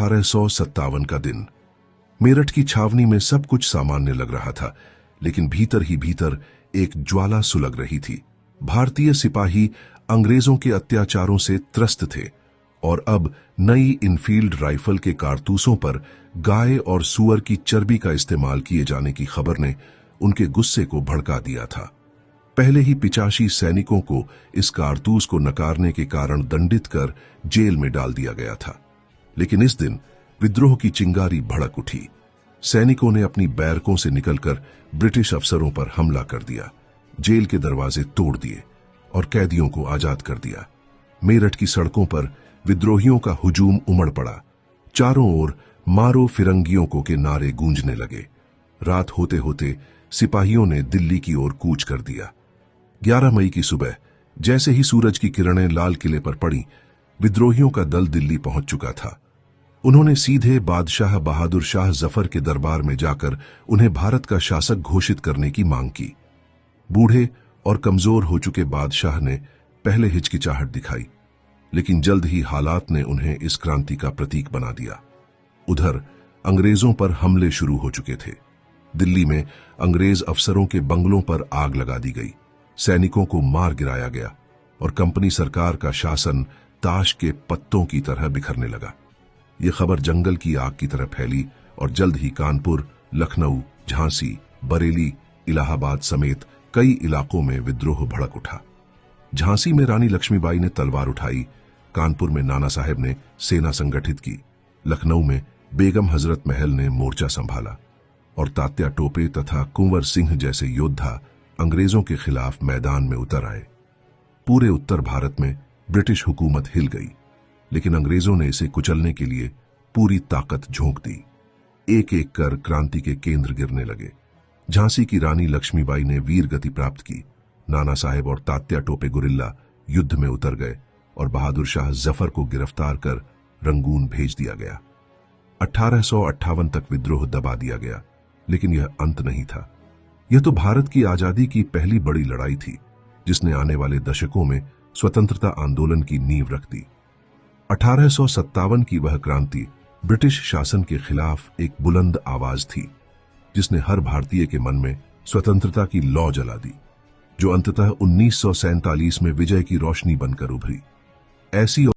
1857 का दिन। मेरठ की छावनी में सब कुछ सामान्य लग रहा था, लेकिन भीतर ही भीतर एक ज्वाला सुलग रही थी। भारतीय सिपाही अंग्रेजों के अत्याचारों से त्रस्त थे और अब नई इनफील्ड राइफल के कारतूसों पर गाय और सूअर की चर्बी का इस्तेमाल किए जाने की खबर ने उनके गुस्से को भड़का दिया था। पहले ही 85 सैनिकों को इस कारतूस को नकारने के कारण दंडित कर जेल में डाल दिया गया था, लेकिन इस दिन विद्रोह की चिंगारी भड़क उठी। सैनिकों ने अपनी बैरकों से निकलकर ब्रिटिश अफसरों पर हमला कर दिया, जेल के दरवाजे तोड़ दिए और कैदियों को आजाद कर दिया। मेरठ की सड़कों पर विद्रोहियों का हुजूम उमड़ पड़ा। चारों ओर मारो फिरंगियों को के नारे गूंजने लगे। रात होते होते सिपाहियों ने दिल्ली की ओर कूच कर दिया। 11 मई की सुबह जैसे ही सूरज की किरणें लाल किले पर पड़ी, विद्रोहियों का दल दिल्ली पहुंच चुका था। उन्होंने सीधे बादशाह बहादुर शाह जफर के दरबार में जाकर उन्हें भारत का शासक घोषित करने की मांग की। बूढ़े और कमजोर हो चुके बादशाह ने पहले हिचकिचाहट दिखाई, लेकिन जल्द ही हालात ने उन्हें इस क्रांति का प्रतीक बना दिया। उधर अंग्रेजों पर हमले शुरू हो चुके थे। दिल्ली में अंग्रेज अफसरों के बंगलों पर आग लगा दी गई, सैनिकों को मार गिराया गया और कंपनी सरकार का शासन ताश के पत्तों की तरह बिखरने लगा। यह खबर जंगल की आग की तरह फैली और जल्द ही कानपुर, लखनऊ, झांसी, बरेली, इलाहाबाद समेत कई इलाकों में विद्रोह भड़क उठा। झांसी में रानी लक्ष्मीबाई ने तलवार उठाई, कानपुर में नाना साहेब ने सेना संगठित की, लखनऊ में बेगम हजरत महल ने मोर्चा संभाला और तात्या टोपे तथा कुंवर सिंह जैसे योद्धा अंग्रेजों के खिलाफ मैदान में उतर आए। पूरे उत्तर भारत में ब्रिटिश हुकूमत हिल गई, लेकिन अंग्रेजों ने इसे कुचलने के लिए पूरी ताकत झोंक दी। एक एक कर क्रांति के केंद्र गिरने लगे। झांसी की रानी लक्ष्मीबाई ने वीर गति प्राप्त की। नाना साहेब और तात्या टोपे गुरिल्ला युद्ध में उतर गए और बहादुर शाह जफर को गिरफ्तार कर रंगून भेज दिया गया। 1858 तक विद्रोह दबा दिया गया, लेकिन यह अंत नहीं था। यह तो भारत की आजादी की पहली बड़ी लड़ाई थी, जिसने आने वाले दशकों में स्वतंत्रता आंदोलन की नींव रख दी। 1857 की वह क्रांति ब्रिटिश शासन के खिलाफ एक बुलंद आवाज थी, जिसने हर भारतीय के मन में स्वतंत्रता की लौ जला दी, जो अंततः 1947 में विजय की रोशनी बनकर उभरी। ऐसी